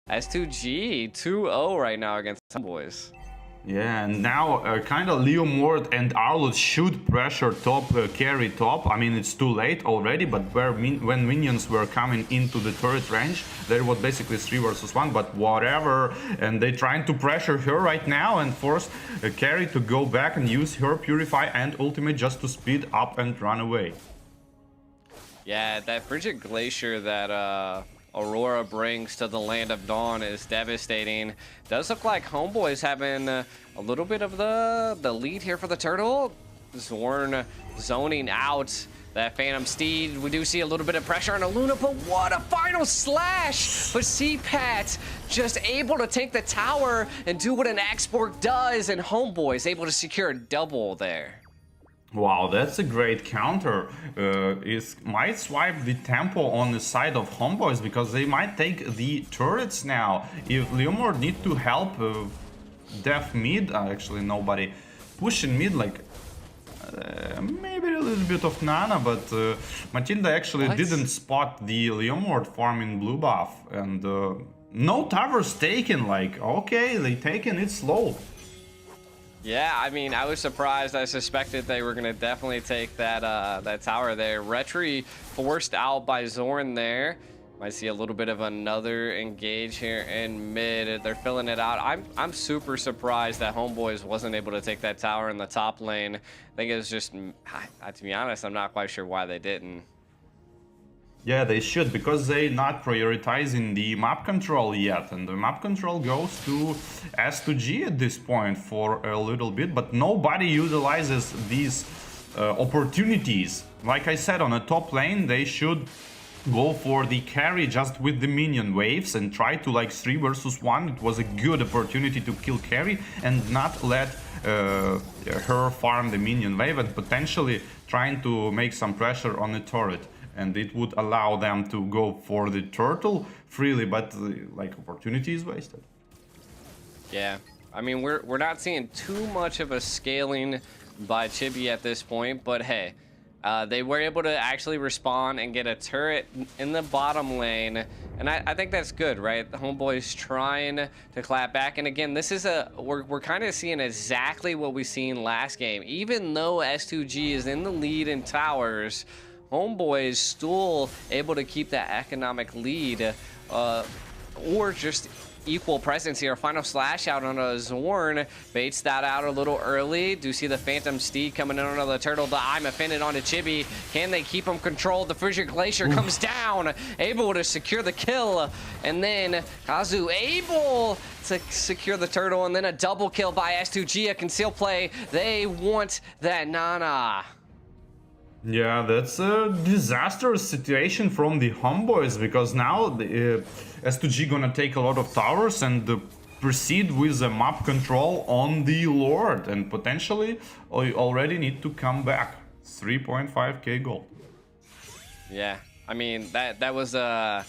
S2G 2-0 right now against some boys. Yeah, and now kind of Leo Mort and Arlot should pressure top, carry top. I mean, it's too late already, but when minions were coming into the turret range, there was basically 3 versus 1, but whatever. And they're trying to pressure her right now and force carry to go back and use her Purify and Ultimate just to speed up and run away. Yeah, that Frigid Glacier that Aurora brings to the Land of Dawn is devastating. Does look like Homeboy's having a little bit of the lead here for the turtle. Zorn zoning out that Phantom Steed. We do see a little bit of pressure on Luna, but what a final slash! But CPAT just able to take the tower and do what an export does, and Homeboy's able to secure a double there. Wow, that's a great counter. Might swipe the tempo on the side of Homeboys because they might take the turrets now. If Leomord need to help Def mid, actually nobody pushing mid, like maybe a little bit of Nana, but Matilda actually didn't spot the Leomord farming blue buff, and no towers taken. Like, okay, they taken it slow. Yeah, I mean, I was surprised. I suspected they were going to definitely take that that tower there. Retri forced out by Zorn there. Might see a little bit of another engage here in mid. They're filling it out. I'm super surprised that Homeboys wasn't able to take that tower in the top lane. I think it was just, to be honest, I'm not quite sure why they didn't. Yeah, they should, because they're not prioritizing the map control yet, and the map control goes to S2G at this point for a little bit, but nobody utilizes these opportunities. Like I said, on a top lane, they should go for the carry just with the minion waves and try to, like, 3 versus 1. It was a good opportunity to kill carry and not let her farm the minion wave, and potentially trying to make some pressure on the turret. And it would allow them to go for the turtle freely, but like, opportunity is wasted. Yeah, I mean, we're not seeing too much of a scaling by Chibi at this point, but hey, they were able to actually respond and get a turret in the bottom lane, and I think that's good, right? The Homeboys trying to clap back, and again, this is we're kind of seeing exactly what we seen last game. Even though S2G is in the lead in towers, Homeboys still able to keep that economic lead, or just equal presence here. Final slash out on a Zorn, baits that out a little early. Do see the Phantom Steed coming in on the turtle. The I'm offended onto Chibi. Can they keep him controlled? The Frigid Glacier comes down, able to secure the kill, and then Kazu able to secure the turtle, and then a double kill by S2G. A conceal play. They want that Nana. Yeah, that's a disastrous situation from the Homeboys, because now the S2G gonna take a lot of towers and proceed with the map control on the Lord, and potentially already need to come back. 3.5k gold. Yeah, I mean, that was a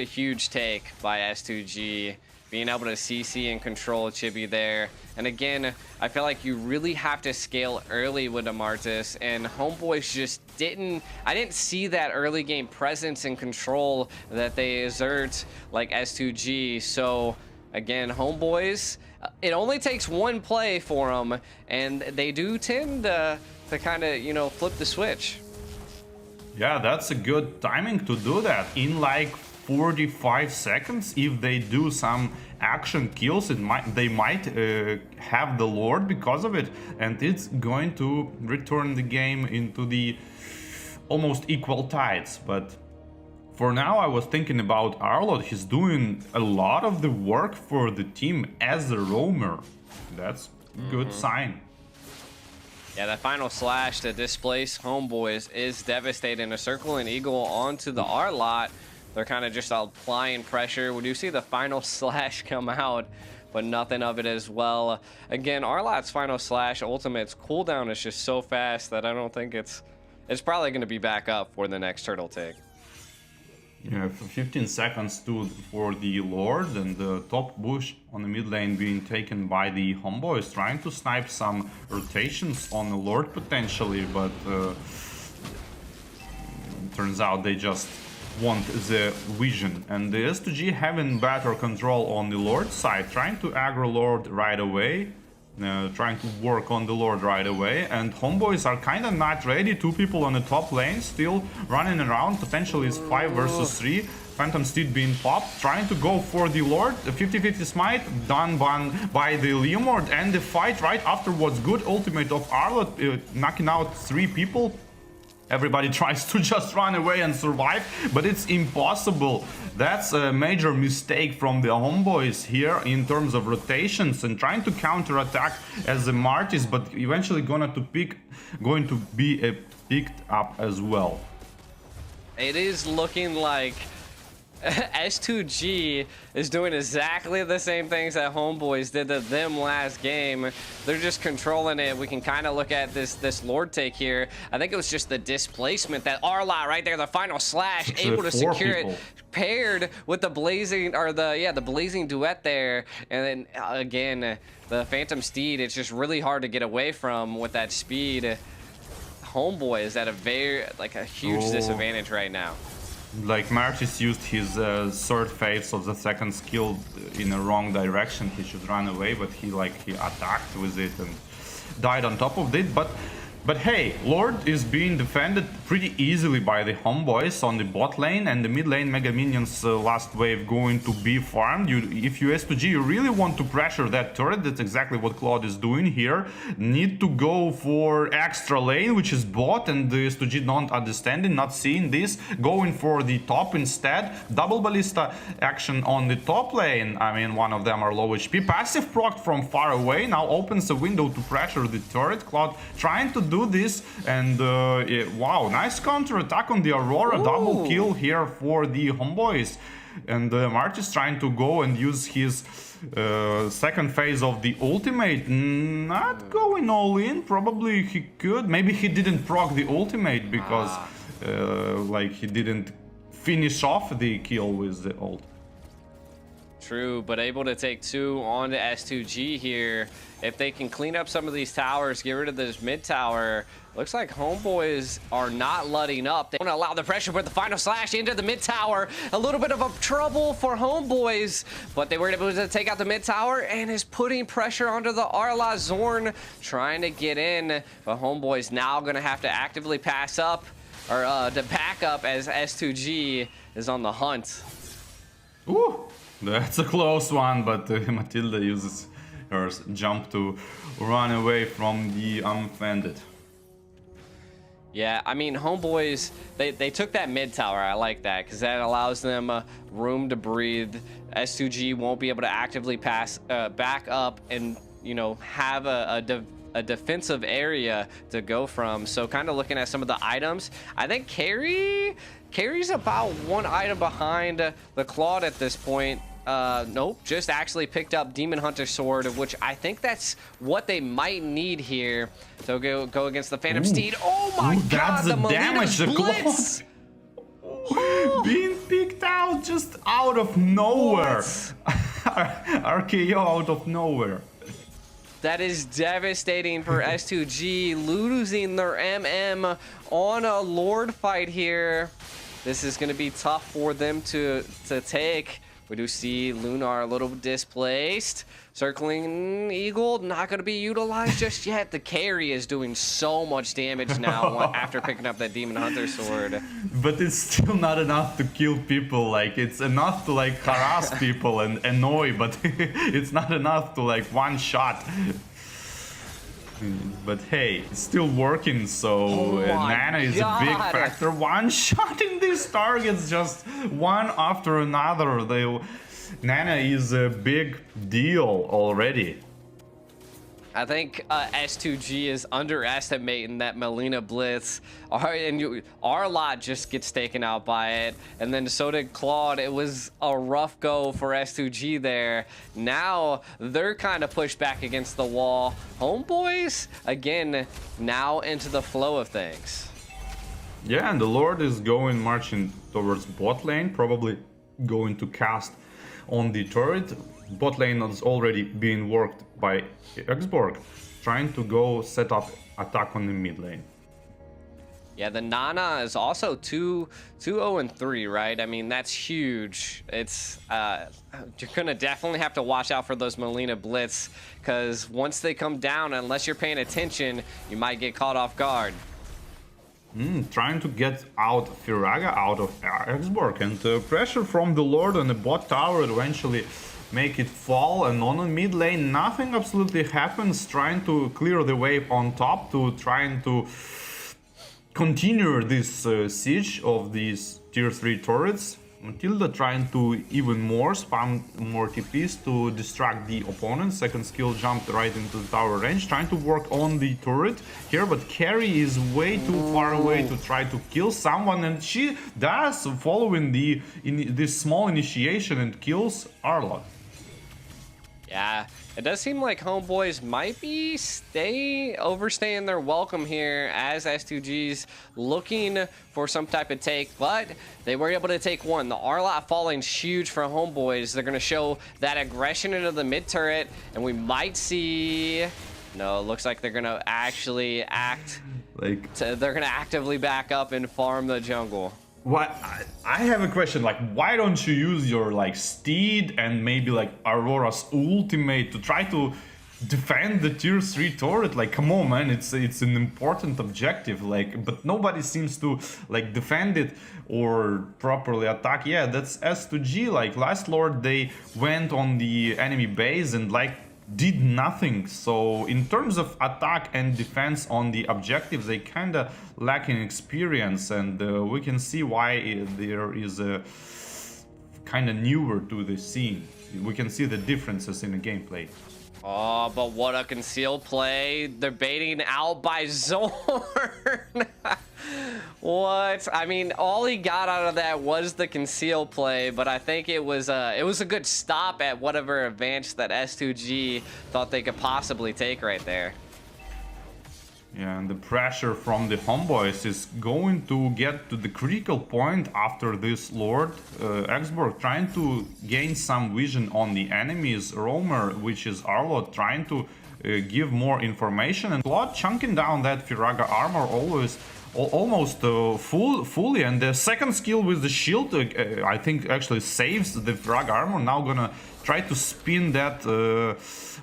huge take by S2G, being able to CC and control Chibi there. And again, I feel like you really have to scale early with Amartys, and Homeboys just I didn't see that early game presence and control that they exert like S2G. So again, Homeboys, it only takes one play for them, and they do tend to kind of, you know, flip the switch. Yeah, that's a good timing to do that. In like 45 seconds, if they do some action kills, they might have the Lord because of it, and it's going to return the game into the almost equal tides. But for now, I was thinking about Arlot. He's doing a lot of the work for the team as a roamer. That's a good sign. Yeah, that final slash to displace Homeboys is devastating. A Circle and Eagle onto the Arlot. They're kind of just applying pressure. We do see the final slash come out, but nothing of it as well. Again, Arlot's final slash ultimate's cooldown is just so fast that I don't think it's probably going to be back up for the next turtle take. Yeah, 15 seconds for the Lord, and the top bush on the mid lane being taken by the Homeboys, trying to snipe some rotations on the Lord potentially, but turns out they just want the vision, and the S2G having better control on the Lord side, trying to aggro Lord right away, trying to work on the Lord right away, and Homeboys are kind of not ready. Two people on the top lane still running around, potentially it's 5 versus 3. Phantom Steed being popped, trying to go for the Lord. The 50-50 smite done by the Leomord, and the fight right afterwards. Good ultimate of Arlott, knocking out 3 people. Everybody tries to just run away and survive, but it's impossible. That's a major mistake from the Homeboys here in terms of rotations and trying to counter-attack as the Martis, but eventually going to be picked up as well. It is looking like S2G is doing exactly the same things that Homeboys did to them last game. They're just controlling it. We can kind of look at this Lord take here. I think it was just the displacement that Arlott right there, the final slash, able to secure it, paired with the blazing, or the blazing duet there. And then again, the Phantom Steed, it's just really hard to get away from with that speed. Homeboy is at a huge disadvantage right now. Like Martis used his third phase of the second skill in a wrong direction. He should run away, but he attacked with it and died on top of it. But hey, Lord is being defended pretty easily by the Homeboys on the bot lane, and the mid lane Mega Minions last wave going to be farmed. If you S2G, you really want to pressure that turret. That's exactly what Claude is doing here. Need to go for extra lane, which is bot, and the S2G not understanding, not seeing this, going for the top instead. Double ballista action on the top lane. I mean, one of them are low HP. Passive proc from far away now opens a window to pressure the turret. Claude trying to do this, and wow, nice counter attack on the Aurora. Ooh. Double kill here for the Homeboys, and Martis trying to go and use his second phase of the ultimate, not going all in. Probably he could, maybe he didn't proc the ultimate because like he didn't finish off the kill with the ult. True, but able to take 2 on to S2G here. If they can clean up some of these towers, get rid of this mid tower, looks like Homeboys are not letting up. They want to allow the pressure with the final slash into the mid tower. A little bit of a trouble for Homeboys, but they were able to take out the mid tower and is putting pressure onto the Arlott Zorn, trying to get in. But Homeboys now going to have to actively pass up, or to back up, as S2G is on the hunt. Ooh. That's a close one, but Matilda uses her jump to run away from the unoffended. Yeah, I mean, Homeboys, they took that mid tower. I like that because that allows them room to breathe. S2G won't be able to actively pass back up and, you know, have a defensive area to go from. So kind of looking at some of the items, I think Carry's about 1 item behind the Claude at this point. Nope, just actually picked up Demon Hunter Sword, which I think that's what they might need here to go against the Phantom Steed. Oh my god, that's the damage, Blitz! Being picked out just out of nowhere. RKO out of nowhere. That is devastating for S2G, losing their MM on a Lord fight here. This is going to be tough for them to take. We do see Lunar a little displaced. Circling Eagle, not going to be utilized just yet. The carry is doing so much damage now after picking up that Demon Hunter Sword. But it's still not enough to kill people. Like, it's enough to like harass people and annoy, but it's not enough to like one shot. But hey, it's still working, so Nana is a big factor. One shot in these targets, just one after another. Nana is a big deal already. I think S2G is underestimating that Melina Blitz. And Arlott just gets taken out by it. And then so did Claude. It was a rough go for S2G there. Now they're kind of pushed back against the wall. Homeboys, again, now into the flow of things. Yeah, and the Lord is marching towards bot lane, probably going to cast on the turret. Bot lane is already being worked by Xborg, trying to go set up attack on the mid lane. Yeah, the Nana is also 2-0-3, right? I mean, that's huge. It's you're gonna definitely have to watch out for those Molina Blitz, because once they come down, unless you're paying attention, you might get caught off guard. Trying to get out Firaga out of Xborg, and pressure from the Lord on the bot tower eventually make it fall, and on the mid lane nothing absolutely happens, trying to clear the wave on top to trying to continue this siege of these tier 3 turrets. Matilda trying to even more spam more TPs to distract the opponent. Second skill jumped right into the tower range, trying to work on the turret here, but Carrie is way too far away to try to kill someone, and she does, following this small initiation, and kills Arlot. Yeah, it does seem like Homeboys might be overstaying their welcome here, as S2G's looking for some type of take, but they were able to take one. The Arlot falling huge for Homeboys. They're going to show that aggression into the mid turret, and we might see... No, it looks like they're going to actually act... they're going to actively back up and farm the jungle. What I have a question, like, why don't you use your like Steed and maybe like Aurora's ultimate to try to defend the tier 3 turret? Like, come on, man, it's an important objective, like, but nobody seems to like defend it or properly attack. Yeah, that's S2G. Like last Lord, they went on the enemy base and like did nothing. So in terms of attack and defense on the objectives, they kind of lacking experience, and we can see why there is a kind of newer to the scene. We can see the differences in the gameplay. Oh, but what a concealed play. They're baiting out by Zorn. What? I mean, all he got out of that was the concealed play, but I think it was a good stop at whatever advance that S2G thought they could possibly take right there. Yeah, and the pressure from the Homeboys is going to get to the critical point after this Lord. Xborg trying to gain some vision on the enemies. Roamer, which is Arlot, trying to give more information. And Claude chunking down that Firaga armor almost fully. And the second skill with the shield, I think, actually saves the Firaga armor. Now gonna try to spin that...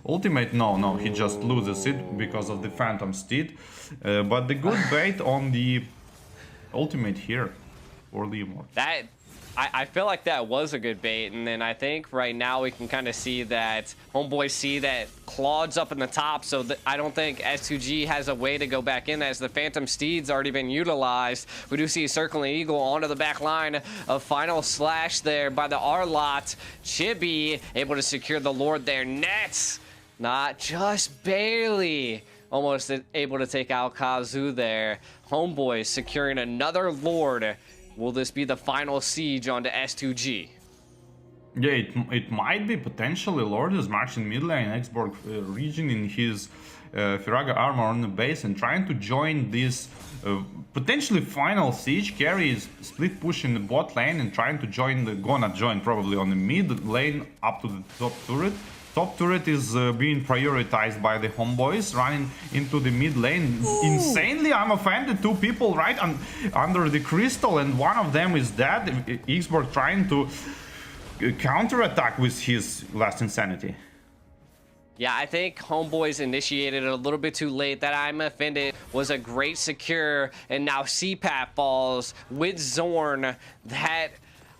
ultimate. No, he just loses it because of the Phantom Steed. But the good bait on the ultimate here for Leomord. I feel like that was a good bait, and then I think right now we can kind of see that Homeboys see that Claude's up in the top, so I don't think S2G has a way to go back in as the Phantom Steed's already been utilized. We do see a Circling Eagle onto the back line of Final Slash there by the Arlot. Chibi able to secure the Lord there. Nets! Not just barely almost able to take out Kazu there. Homeboys securing another Lord. Will this be the final siege onto S2G? Yeah, it might be potentially. Lord is marching mid lane, Xborg region in his Firaga armor on the base and trying to join this potentially final siege. Carry is split pushing the bot lane and trying to gonna join probably on the mid lane up to the top turret. Top turret is being prioritized by the Homeboys, running into the mid lane. Ooh. Insanely, I'm offended. Two people right under the crystal, and one of them is dead. Xborg trying to counter-attack with his last insanity. Yeah, I think Homeboys initiated it a little bit too late. That I'm offended was a great secure, and now CPAP falls with Zorn. That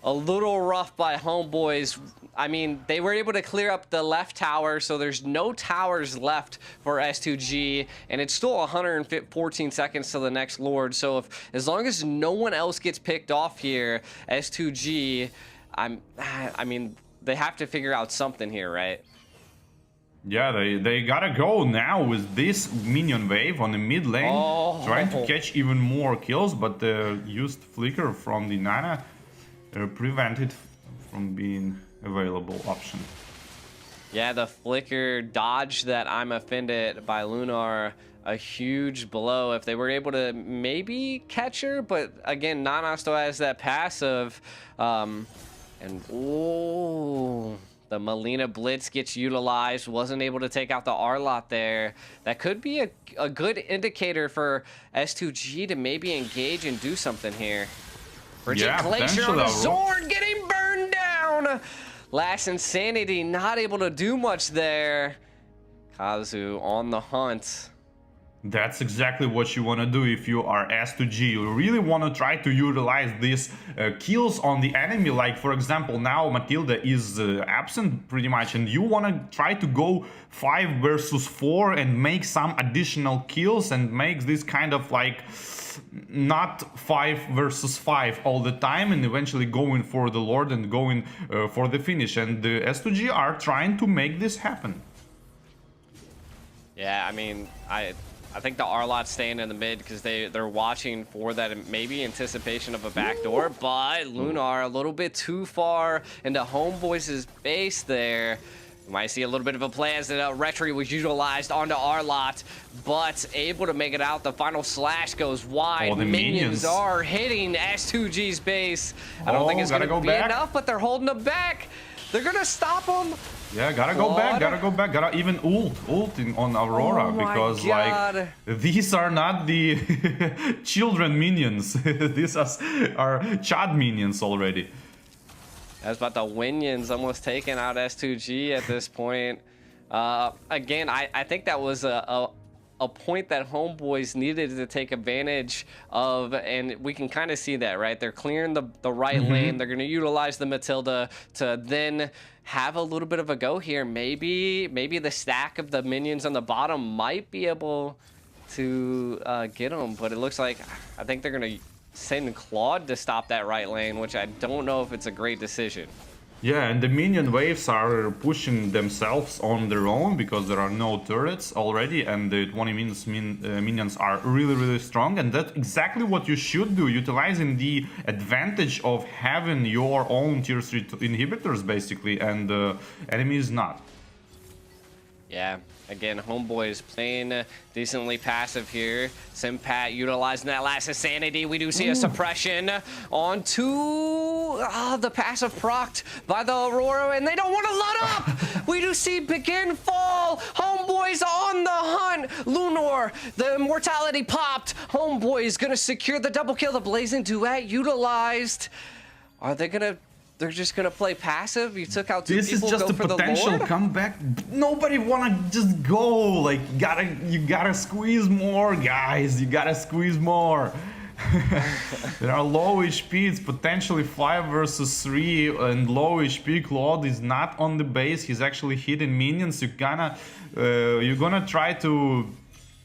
a little rough by Homeboys. I mean, they were able to clear up the left tower, so there's no towers left for S2G, and it's still 114 seconds to the next Lord. So as long as no one else gets picked off here, S2G, I mean, they have to figure out something here, right? Yeah, they gotta go now with this minion wave on the mid lane, trying to catch even more kills, but the used flicker from the Nana prevented from being available option. Yeah, the flicker dodge that I'm offended by Lunar, a huge blow. If they were able to maybe catch her, but again, Nana still has that passive, and ooh, The Melina Blitz gets utilized, wasn't able to take out the R-Lot there. That could be a good indicator for S2G to maybe engage and do something here. Bridget Glacier on the Zord getting burned down. Last Insanity not able to do much there. Kazu on the hunt. That's exactly what you want to do if you are S2G. You really want to try to utilize these kills on the enemy. Like, for example, now Matilda is absent pretty much, and you want to try to go 5 versus 4 and make some additional kills and make this kind of like not 5 versus 5 all the time, and eventually going for the Lord and going for the finish. And the S2G are trying to make this happen. Yeah, I mean, I think the R-Lot's staying in the mid because they're watching for that maybe anticipation of a backdoor, but Lunar a little bit too far into Homeboys' base there. You might see a little bit of a play as the Retry was utilized onto R-Lot, but able to make it out. The final slash goes wide. Oh, the minions are hitting S2G's base. I don't think it's going to be enough, but they're holding them back. They're going to stop them. Yeah, gotta go back, gotta even ult on Aurora, because like these are not the children minions. These are child minions already. That's about the Winions almost taking out S2G at this point. Again, I think that was a point that Homeboys needed to take advantage of, and we can kind of see that, right? They're clearing the right lane. They're going to utilize the Matilda to then have a little bit of a go here. Maybe the stack of the minions on the bottom might be able to get them, but it looks like I think they're going to send Claude to stop that right lane, which I don't know if it's a great decision. Yeah, and the minion waves are pushing themselves on their own because there are no turrets already, and the 20 minions are really strong, and that's exactly what you should do, utilizing the advantage of having your own tier 3 inhibitors basically, and the enemy is not. Yeah, again, Homeboys playing decently passive here. Simpat utilizing that last Insanity. We do see a suppression onto the passive procced by the Aurora, and they don't want to let up. We do see Begin fall. Homeboys on the hunt. Lunar, the immortality popped. Homeboys gonna secure the double kill. The Blazing Duet utilized. Are they gonna... They're just gonna play passive? You took out 2 this people, is just go a for potential the Lord? comeback. Nobody wanna just go. Like, you gotta squeeze more, guys. You gotta squeeze more. There are low HP. It's potentially 5 versus 3, and low HP. Claude is not on the base. He's actually hitting minions. You're gonna try to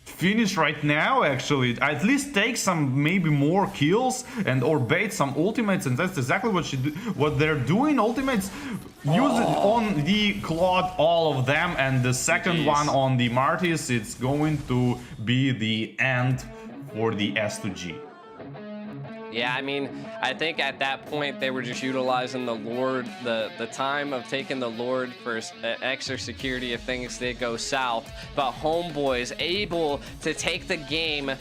finish right now, actually. At least take some maybe more kills and or bait some ultimates, and that's exactly what they're doing. Ultimates use it on the Claude, all of them, and the second one on the Martis. It's going to be the end for the S2G. Yeah, I mean, I think at that point they were just utilizing the Lord, the time of taking the Lord for extra security if things did go south. But Homeboys able to take the game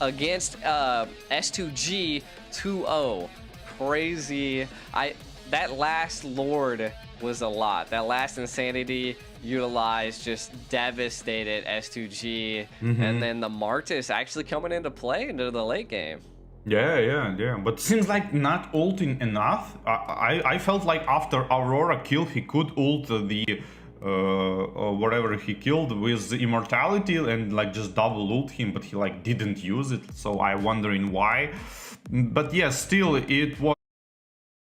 against S2G 2-0. Crazy. That last Lord was a lot. That last Insanity utilized just devastated S2G. And then the Martis actually coming into play into the late game. Yeah. But seems like not ulting enough. I felt like after Aurora kill, he could ult the whatever he killed with the immortality and like just double ult him, but he like didn't use it. So I'm wondering why. But yeah, still it was